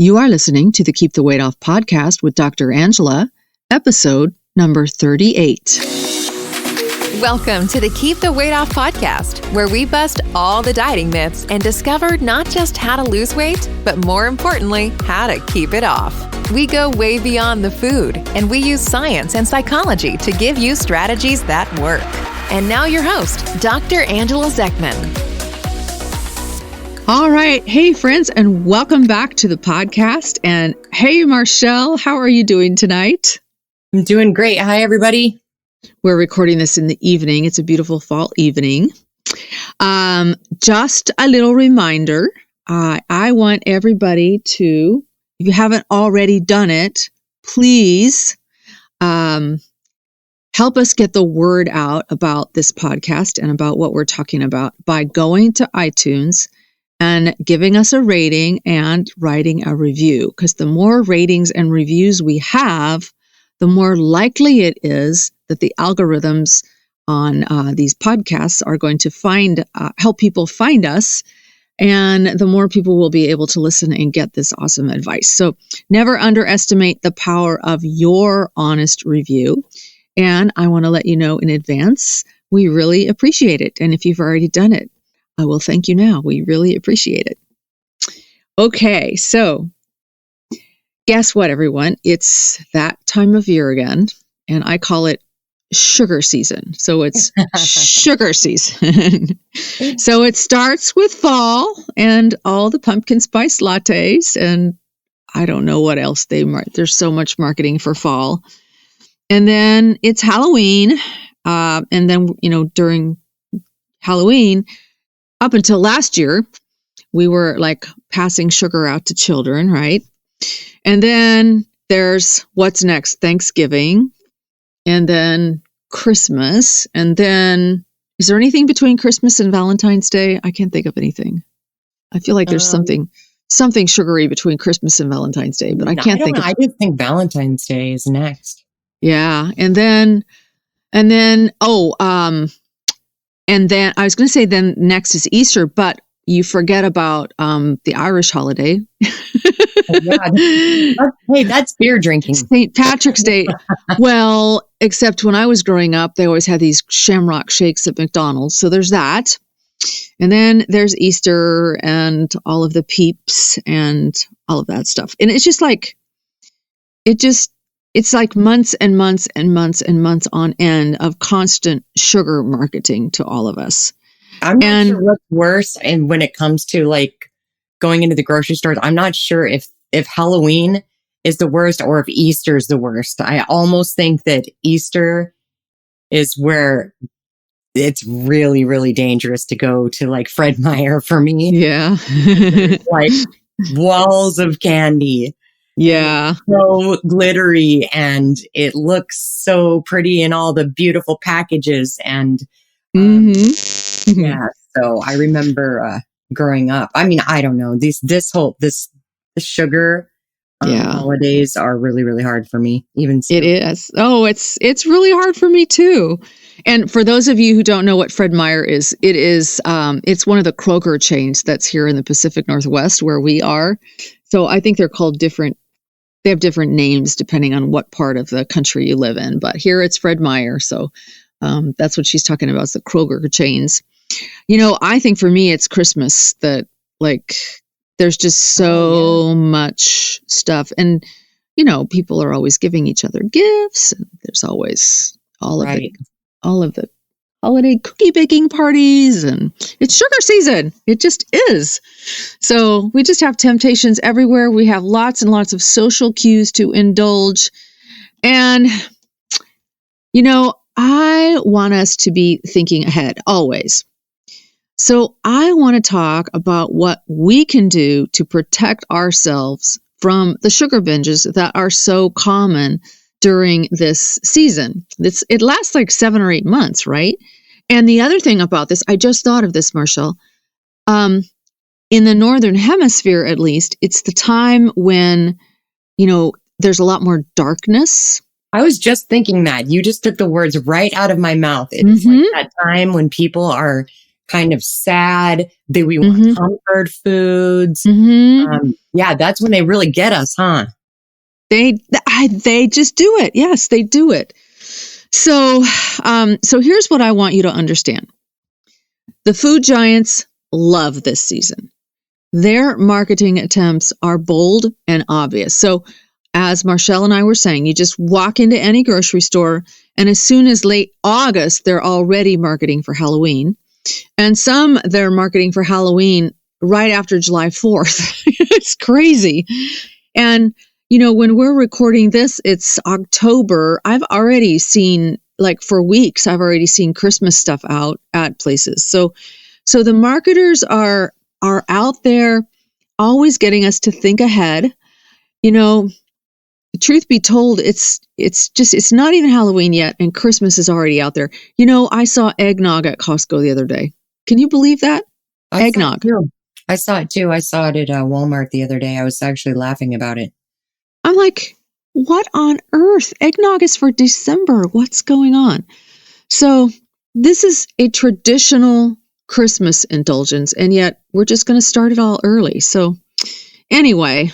You are listening to the Keep the Weight Off podcast with Dr. Angela, episode number 38. Welcome to the Keep the Weight Off podcast, where we bust all the dieting myths and discover not just how to lose weight, but more importantly, how to keep it off. We go way beyond the food, and we use science and psychology to give you strategies that work. And now your host, Dr. Angela Zechmann. All right. Hey, friends, and welcome back to the podcast. And hey, Marchelle, how are you doing tonight? I'm doing great. Hi, everybody. We're recording this in the evening. It's a beautiful fall evening. Just a little reminder. I want everybody to, if you haven't already done it, please help us get the word out about this podcast and about what we're talking about by going to iTunes and giving us a rating and writing a review. Because the more ratings and reviews we have, the more likely it is that the algorithms on these podcasts are going to help people find us, and the more people will be able to listen and get this awesome advice. So never underestimate the power of your honest review. And I want to let you know in advance, we really appreciate it. And if you've already done it, I will thank you now. We really appreciate it. Okay, so guess what, everyone? It's that time of year again, and I call it sugar season. So it's sugar season. So it starts with fall and all the pumpkin spice lattes, and I don't know what else there's so much marketing for fall. And then it's Halloween, and then, during Halloween, up until last year, we were like passing sugar out to children, right? And then there's what's next? Thanksgiving, and then Christmas. And then, is there anything between Christmas and Valentine's Day? I can't think of anything. I feel like there's something sugary between Christmas and Valentine's Day, but I can't think of it. I just think Valentine's Day is next. Yeah. And then I was going to say then next is Easter, but you forget about the Irish holiday. Oh, yeah. Hey, that's beer drinking. St. Patrick's Day. Well, except when I was growing up, they always had these shamrock shakes at McDonald's. So there's that. And then there's Easter and all of the peeps and all of that stuff. And it's just like, it's like months and months and months and months on end of constant sugar marketing to all of us. I'm not sure what's worse. And when it comes to like going into the grocery stores, I'm not sure if Halloween is the worst or if Easter is the worst. I almost think that Easter is where it's really, really dangerous to go to like Fred Meyer for me. Yeah. Like walls of candy. Yeah. So glittery, and it looks so pretty in all the beautiful packages. And yeah, so I remember growing up. I mean, I don't know, the sugar holidays are really, really hard for me. Even still. It is. Oh, it's really hard for me too. And for those of you who don't know what Fred Meyer is, it's one of the Kroger chains that's here in the Pacific Northwest where we are. So I think they're called different. They have different names depending on what part of the country you live in. But here it's Fred Meyer. So that's what she's talking about, is the Kroger chains. I think for me, it's Christmas that like there's just so much stuff. And, people are always giving each other gifts. And there's always all of the holiday cookie baking parties, and it's sugar season. It just is. So we just have temptations everywhere. We have lots and lots of social cues to indulge. And, I want us to be thinking ahead always. So I want to talk about what we can do to protect ourselves from the sugar binges that are so common during this season. It lasts like 7 or 8 months, right? And the other thing about this, I just thought of this, Marshall. In the Northern Hemisphere, at least, it's the time when, there's a lot more darkness. I was just thinking that. You just took the words right out of my mouth. It's like that time when people are kind of sad. We want Mm-hmm. comfort foods. Mm-hmm. Yeah, that's when they really get us, huh? They just do it. Yes, they do it. So here's what I want you to understand. The food giants love this season. Their marketing attempts are bold and obvious. So as Marchelle and I were saying, you just walk into any grocery store, and as soon as late August, they're already marketing for Halloween. And some they're marketing for Halloween right after July 4th. It's crazy. And, when we're recording this, it's October. I've already seen, for weeks, I've already seen Christmas stuff out at places. So the marketers are out there always getting us to think ahead. Truth be told, it's not even Halloween yet, and Christmas is already out there. I saw eggnog at Costco the other day. Can you believe that? Eggnog. I saw it too. I saw it at Walmart the other day. I was actually laughing about it. I'm like, what on earth? Eggnog is for December. What's going on? So this is a traditional Christmas indulgence, and yet we're just going to start it all early. So anyway,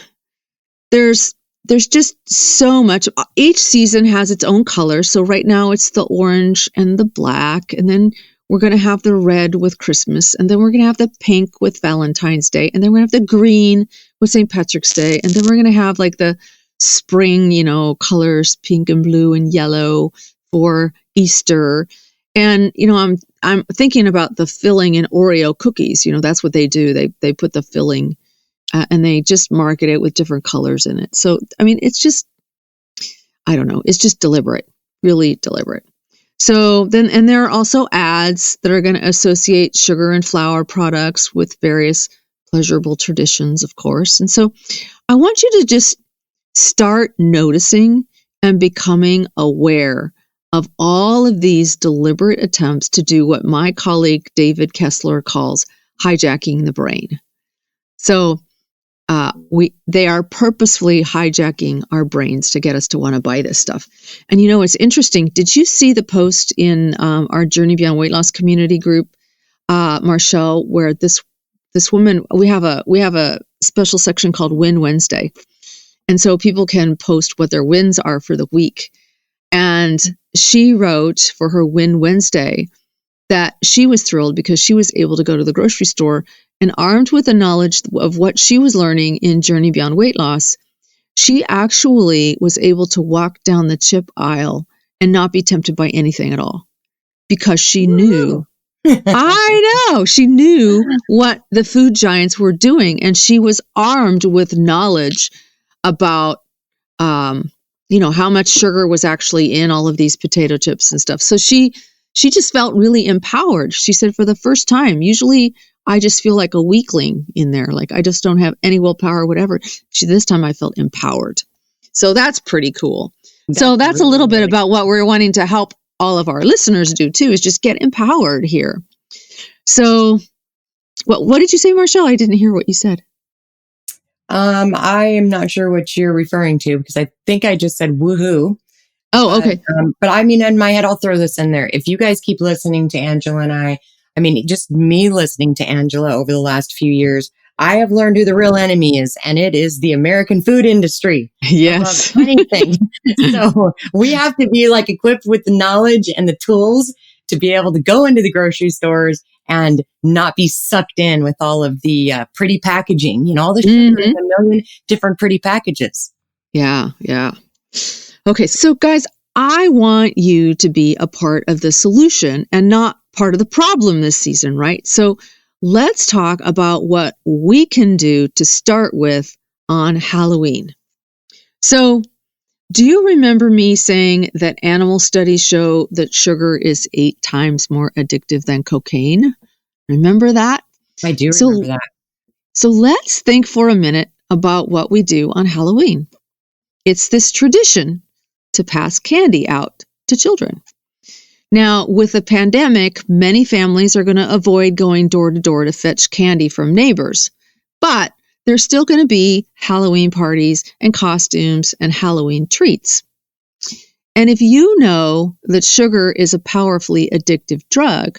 there's just so much. Each season has its own color. So right now it's the orange and the black, and then we're going to have the red with Christmas, and then we're going to have the pink with Valentine's Day, and then we're going to have the green with St. Patrick's Day, and then we're going to have the spring, colors, pink and blue and yellow for Easter. And, I'm thinking about the filling in Oreo cookies. That's what they do. They put the filling and they just market it with different colors in it. So, it's just, I don't know. It's just deliberate, really deliberate. So then, and there are also ads that are going to associate sugar and flour products with various pleasurable traditions, of course. And so I want you to just start noticing and becoming aware of all of these deliberate attempts to do what my colleague David Kessler calls hijacking the brain. So they are purposefully hijacking our brains to get us to want to buy this stuff. And it's interesting. Did you see the post in our Journey Beyond Weight Loss community group, Marchelle, where this woman, we have a special section called Win Wednesday. And so people can post what their wins are for the week. And she wrote for her Win Wednesday that she was thrilled because she was able to go to the grocery store, and armed with the knowledge of what she was learning in Journey Beyond Weight Loss, she actually was able to walk down the chip aisle and not be tempted by anything at all because she knew. I know. She knew what the food giants were doing, and she was armed with knowledge about, how much sugar was actually in all of these potato chips and stuff. So she just felt really empowered. She said, for the first time, usually I just feel like a weakling in there. Like I just don't have any willpower or whatever. This time I felt empowered. So that's pretty cool. So that's really a little bit about what we're wanting to help all of our listeners do too, is just get empowered here. So what did you say, Marchelle? I didn't hear what you said. I am not sure what you're referring to because I think I just said woohoo. Oh, okay. But in my head, I'll throw this in there. If you guys keep listening to Angela and I just me listening to Angela over the last few years, I have learned who the real enemy is, and it is the American food industry. Yes. Anything. So we have to be equipped with the knowledge and the tools to be able to go into the grocery stores and not be sucked in with all of the pretty packaging, all the sugar in a million different pretty packages. Yeah. Yeah. Okay. So guys, I want you to be a part of the solution and not part of the problem this season, right? So let's talk about what we can do to start with on Halloween. So do you remember me saying that animal studies show that sugar is 8 times more addictive than cocaine? Remember that? I do remember that. So let's think for a minute about what we do on Halloween. It's this tradition to pass candy out to children. Now, with the pandemic, many families are going to avoid going door to door to fetch candy from neighbors, but there's still going to be Halloween parties and costumes and Halloween treats. And if you know that sugar is a powerfully addictive drug,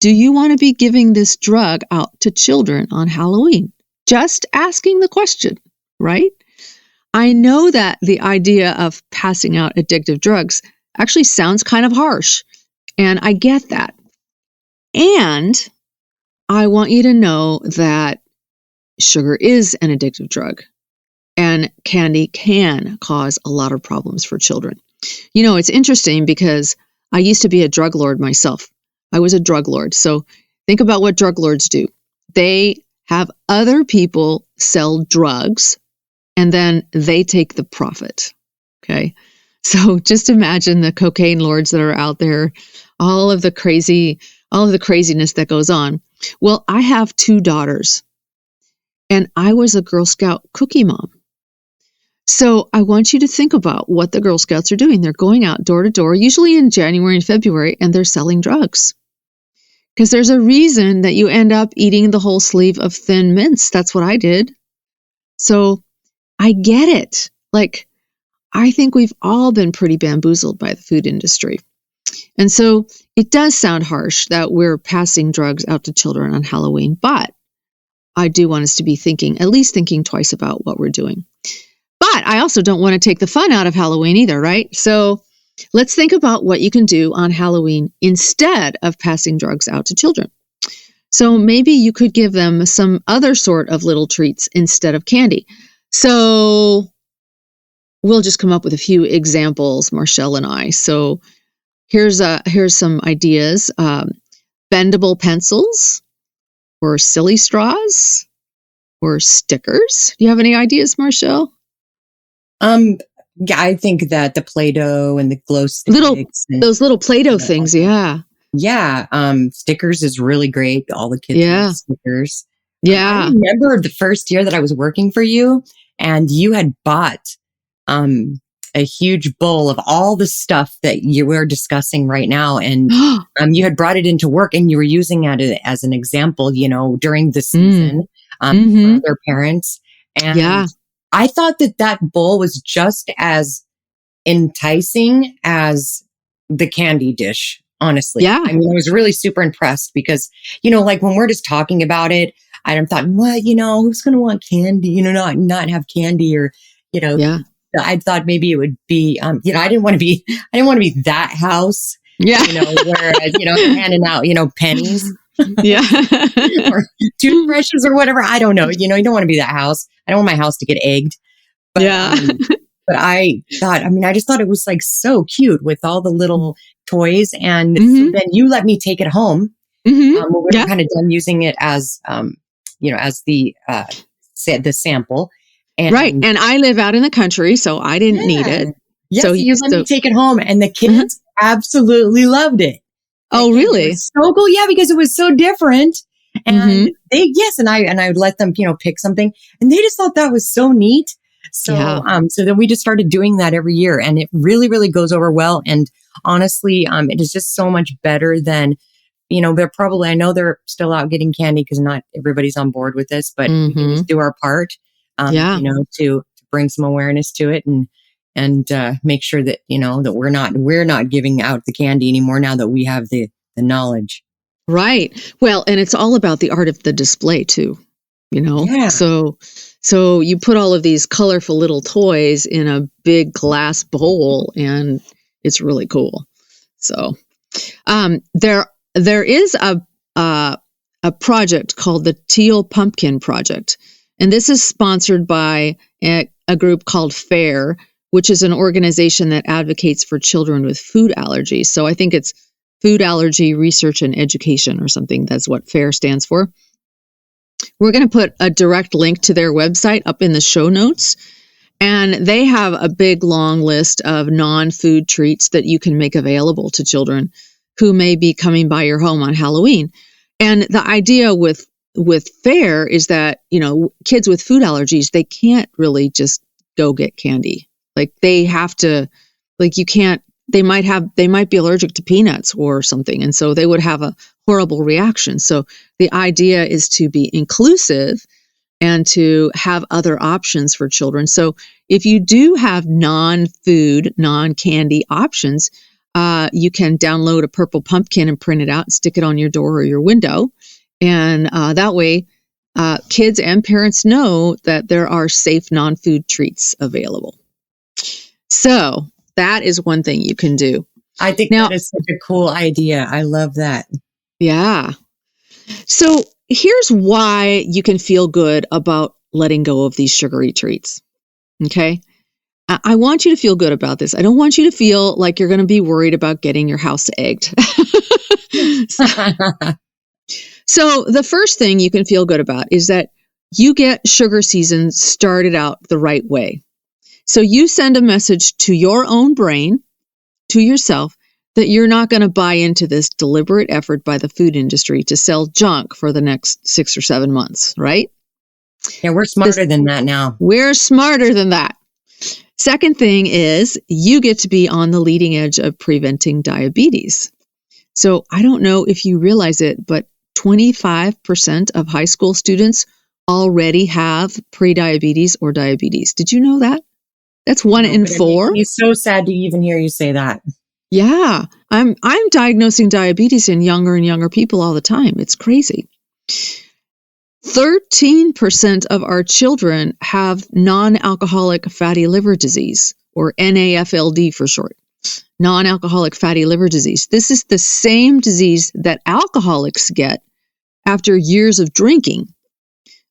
do you want to be giving this drug out to children on Halloween? Just asking the question, right? I know that the idea of passing out addictive drugs actually sounds kind of harsh, and I get that. And I want you to know that sugar is an addictive drug, and candy can cause a lot of problems for children. You know, it's interesting because I used to be a drug lord myself. I was a drug lord. So think about what drug lords do. They have other people sell drugs, and then they take the profit. Okay. So just imagine the cocaine lords that are out there, all of the craziness that goes on. Well, I have 2 daughters, and I was a Girl Scout cookie mom. So I want you to think about what the Girl Scouts are doing. They're going out door to door, usually in January and February, and they're selling drugs. Because there's a reason that you end up eating the whole sleeve of Thin Mints. That's what I did. So I get it. Like, I think we've all been pretty bamboozled by the food industry. And so it does sound harsh that we're passing drugs out to children on Halloween, but I do want us to be at least thinking twice about what we're doing. But I also don't want to take the fun out of Halloween either, right? So let's think about what you can do on Halloween instead of passing drugs out to children. So maybe you could give them some other sort of little treats instead of candy. So we'll just come up with a few examples, Marchelle and I. So here's some ideas. Bendable pencils, or silly straws, or stickers. Do you have any ideas, Marchelle? Yeah, I think that the Play-Doh and the glow sticks. Those little Play-Doh things, yeah. Yeah, stickers is really great. All the kids love stickers. Yeah. I remember the first year that I was working for you, and you had bought a huge bowl of all the stuff that you were discussing right now. And you had brought it into work, and you were using it as an example, during the season for other parents. And I thought that bowl was just as enticing as the candy dish, honestly. Yeah. I mean, I was really super impressed because, like when we're just talking about it, I thought, who's going to want candy, not have candy or, I thought maybe it would be, I didn't want to be that house, where, handing out, pennies. Yeah. Or toothbrushes or whatever. I don't know. You don't want to be that house. I don't want my house to get egged. But, but I thought, I just thought it was like so cute with all the little toys. And so then you let me take it home. When we were kind of done using it as, as the sample. And, right. And I live out in the country, so I didn't need it. Yes, so you let me take it home, and the kids absolutely loved it. Oh, really? So cool. Yeah, because it was so different. And and I would let them, pick something, and they just thought that was so neat. So, so then we just started doing that every year, and it really, really goes over well. And honestly, it is just so much better than, I know they're still out getting candy because not everybody's on board with this, but we can just do our part, to bring some awareness to it and make sure that, that we're not giving out the candy anymore now that we have the knowledge. Right. Well, and it's all about the art of the display too, Yeah. So you put all of these colorful little toys in a big glass bowl, and it's really cool. So, there is a project called the Teal Pumpkin Project, and this is sponsored by a group called FAIR, which is an organization that advocates for children with food allergies. So I think it's Food Allergy Research and Education or something. That's what FAIR stands for. We're going to put a direct link to their website up in the show notes. And they have a big, long list of non-food treats that you can make available to children who may be coming by your home on Halloween. And the idea with FAIR is that, kids with food allergies, they can't really just go get candy. Like they have to, they might be allergic to peanuts or something. And so they would have a horrible reaction. So the idea is to be inclusive and to have other options for children. So if you do have non-food, non-candy options, you can download a purple pumpkin and print it out and stick it on your door or your window. And that way, kids and parents know that there are safe non-food treats available. So that is one thing you can do. I think that is such a cool idea. I love that. Yeah. So here's why you can feel good about letting go of these sugary treats. Okay. I want you to feel good about this. I don't want you to feel like you're going to be worried about getting your house egged. So the first thing you can feel good about is that you get sugar season started out the right way. So you send a message to your own brain, to yourself, that you're not going to buy into this deliberate effort by the food industry to sell junk for the next 6 or 7 months, right? Yeah, we're smarter than that now. We're smarter than that. Second thing is you get to be on the leading edge of preventing diabetes. So I don't know if you realize it, but 25% of high school students already have prediabetes or diabetes. Did you know that? That's 1 in 4. It's so sad to even hear you say that. Yeah, I'm diagnosing diabetes in younger and younger people all the time. It's crazy. 13% of our children have non-alcoholic fatty liver disease, or NAFLD for short. Non-alcoholic fatty liver disease. This is the same disease that alcoholics get after years of drinking,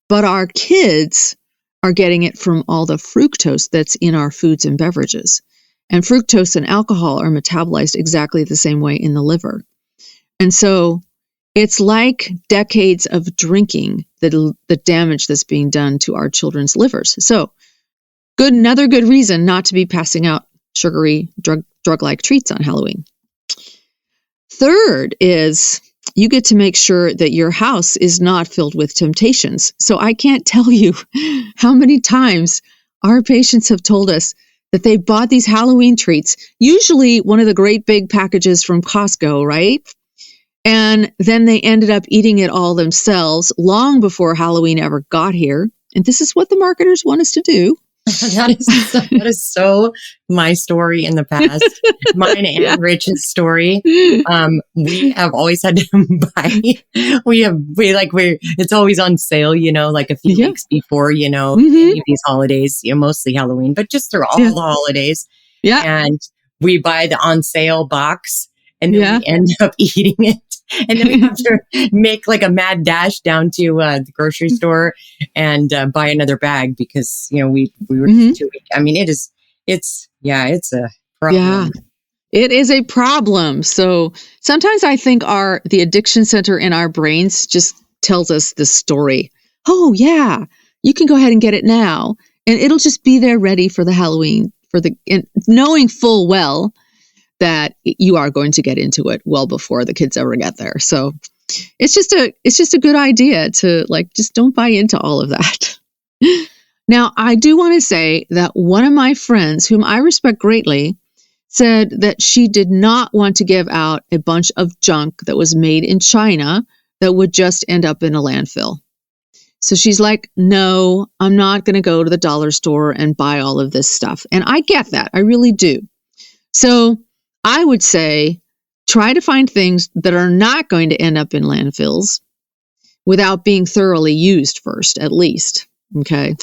but our kids are getting it from all the fructose that's in our foods and beverages. And fructose and alcohol are metabolized exactly the same way in the liver. And so it's like decades of drinking, the damage that's being done to our children's livers. So another good reason not to be passing out sugary drug-like treats on Halloween. Third is you get to make sure that your house is not filled with temptations. So I can't tell you how many times our patients have told us that they bought these Halloween treats, usually one of the great big packages from Costco, right? And then they ended up eating it all themselves long before Halloween ever got here. And this is what the marketers want us to do. That is so my story in the past. Mine and Rich's story. We have always had to buy. It's always on sale, like a few weeks before, any of these holidays, mostly Halloween, but just through all the holidays. Yeah. And we buy the on sale box and then we end up eating it. And then we have to make like a mad dash down to the grocery store and buy another bag because, we were just too weak. I mean, it's a problem. Yeah, it is a problem. So sometimes I think the addiction center in our brains just tells us this story. Oh yeah, you can go ahead and get it now. And it'll just be there ready for the Halloween, and knowing full well that you are going to get into it well before the kids ever get there. So it's just a good idea to just don't buy into all of that. Now, I do want to say that one of my friends, whom I respect greatly, said that she did not want to give out a bunch of junk that was made in China that would just end up in a landfill. So she's like, no, I'm not going to go to the dollar store and buy all of this stuff. And I get that. I really do. So I would say try to find things that are not going to end up in landfills without being thoroughly used first, at least. Okay.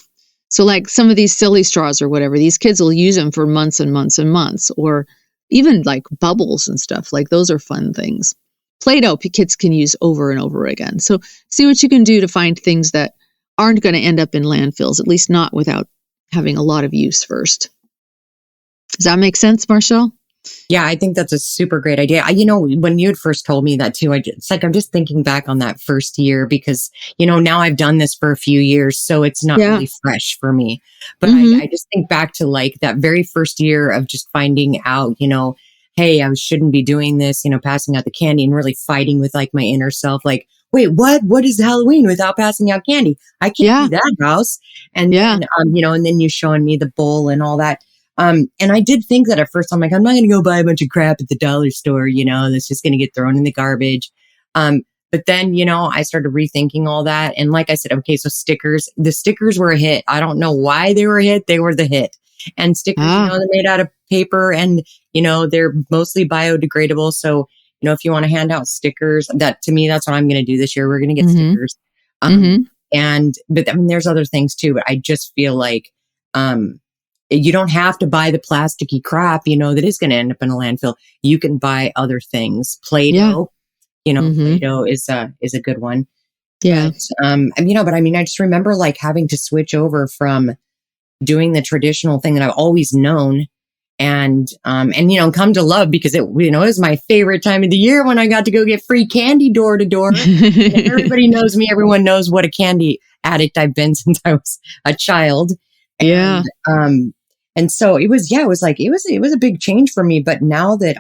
So like some of these silly straws or whatever, these kids will use them for months and months and months, or even like bubbles and stuff. Like those are fun things. Play-Doh kids can use over and over again. So see what you can do to find things that aren't going to end up in landfills, at least not without having a lot of use first. Does that make sense, Marchelle? Yeah, I think that's a super great idea. When you had first told me that too, I'm just thinking back on that first year because, now I've done this for a few years, so it's not really fresh for me. But I just think back to like that very first year of just finding out, hey, I shouldn't be doing this, passing out the candy and really fighting with like my inner self. Like, wait, what is Halloween without passing out candy? I can't do that, house. And then, and then you showing me the bowl and all that. And I did think that at first. I'm like, I'm not going to go buy a bunch of crap at the dollar store, that's just going to get thrown in the garbage. But then, I started rethinking all that. And like I said, okay, so the stickers were a hit. I don't know why they were a hit. They were the hit. And stickers, they're made out of paper and, they're mostly biodegradable. So, if you want to hand out stickers, to me, that's what I'm going to do this year. We're going to get stickers. But there's other things too, but I just feel like, you don't have to buy the plasticky crap, that is going to end up in a landfill. You can buy other things. Play-Doh, Play-Doh is a good one. Yeah. But I just remember like having to switch over from doing the traditional thing that I've always known and come to love because it was my favorite time of the year when I got to go get free candy door to door. Everybody knows me. Everyone knows what a candy addict I've been since I was a child. And, and so it was a big change for me. But now that,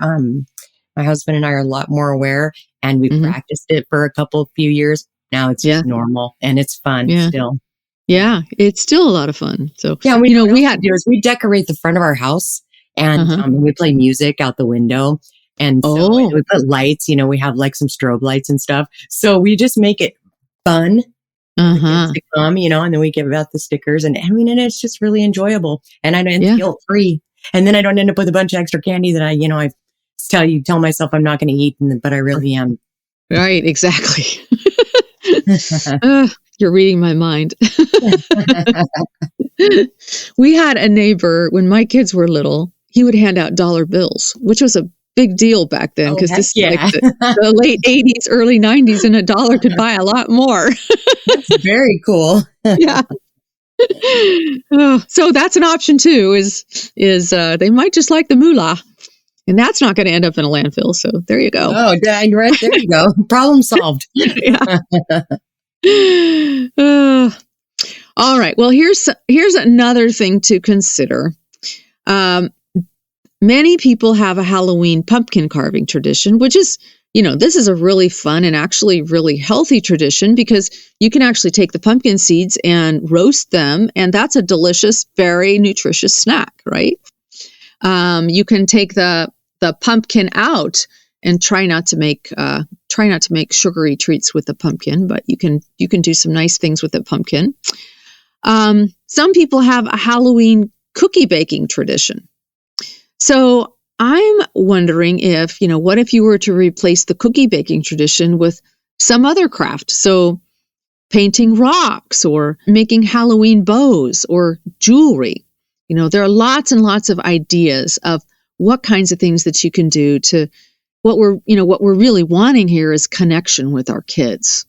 my husband and I are a lot more aware and we practiced it for a few years. Now it's just normal and it's fun still. Yeah. It's still a lot of fun. So, we decorate the front of our house and we play music out the window. And so we put lights, we have like some strobe lights and stuff. So we just make it fun. To come, and then we give out the stickers and and it's just really enjoyable and I don't guilt free. And then I don't end up with a bunch of extra candy that I tell myself I'm not going to eat, but I really am. Right. Exactly. You're reading my mind. We had a neighbor when my kids were little, he would hand out dollar bills, which was a big deal back then because this is like the late 80s, early 90s, and $1 could buy a lot more. That's very cool. Yeah. So that's an option too, is they might just like the moolah. And that's not going to end up in a landfill. So there you go. Oh, dang, right. There you go. Problem solved. All right. Well, here's another thing to consider. Many people have a Halloween pumpkin carving tradition, which is, this is a really fun and actually really healthy tradition because you can actually take the pumpkin seeds and roast them. And that's a delicious, very nutritious snack, right? You can take the pumpkin out and try not to make sugary treats with the pumpkin, but you can do some nice things with the pumpkin. Some people have a Halloween cookie baking tradition. So I'm wondering if, what if you were to replace the cookie baking tradition with some other craft? So painting rocks or making Halloween bows or jewelry. There are lots and lots of ideas of what kinds of things that you can do to what we're really wanting here is connection with our kids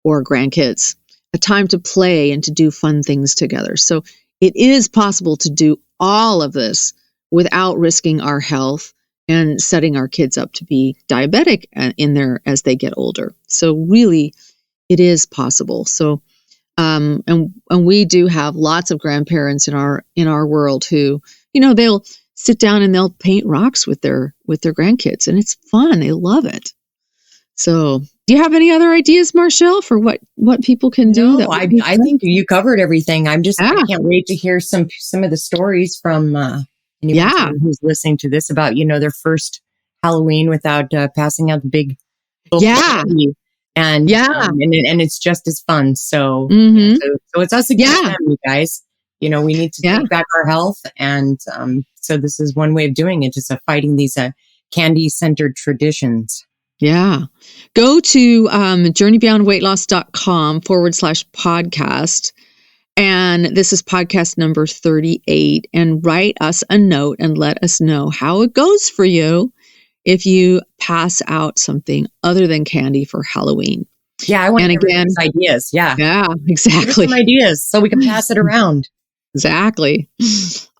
or grandkids, a time to play and to do fun things together. So it is possible to do all of this without risking our health and setting our kids up to be diabetic as they get older. So really, it is possible. So, and we do have lots of grandparents in our world who, they'll sit down and they'll paint rocks with their grandkids, and it's fun. They love it. So, do you have any other ideas, Marchelle, for what people can do? No, I think you covered everything. I can't wait to hear some of the stories from anyone who's listening to this about their first Halloween without passing out the big candy. And it's just as fun. So so it's us against them, you guys. We need to take back our health, and so this is one way of doing it, just fighting these candy-centered traditions. Yeah. Go to journeybeyondweightloss.com/podcast. And this is podcast number 38. And write us a note and let us know how it goes for you if you pass out something other than candy for Halloween. Yeah, I want to get ideas. Yeah. Yeah, exactly. Some ideas so we can pass it around. Exactly.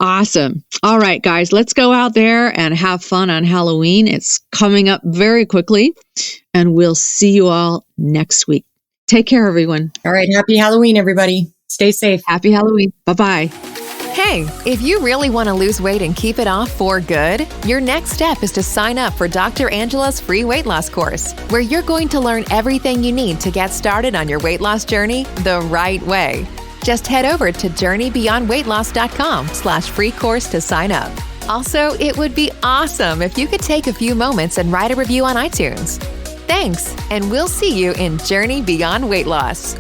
Awesome. All right, guys, let's go out there and have fun on Halloween. It's coming up very quickly, and we'll see you all next week. Take care, everyone. All right. Happy Halloween, everybody. Stay safe. Happy Halloween. Bye-bye. Hey, if you really want to lose weight and keep it off for good, your next step is to sign up for Dr. Angela's free weight loss course, where you're going to learn everything you need to get started on your weight loss journey the right way. Just head over to journeybeyondweightloss.com/free course to sign up. Also, it would be awesome if you could take a few moments and write a review on iTunes. Thanks, and we'll see you in Journey Beyond Weight Loss.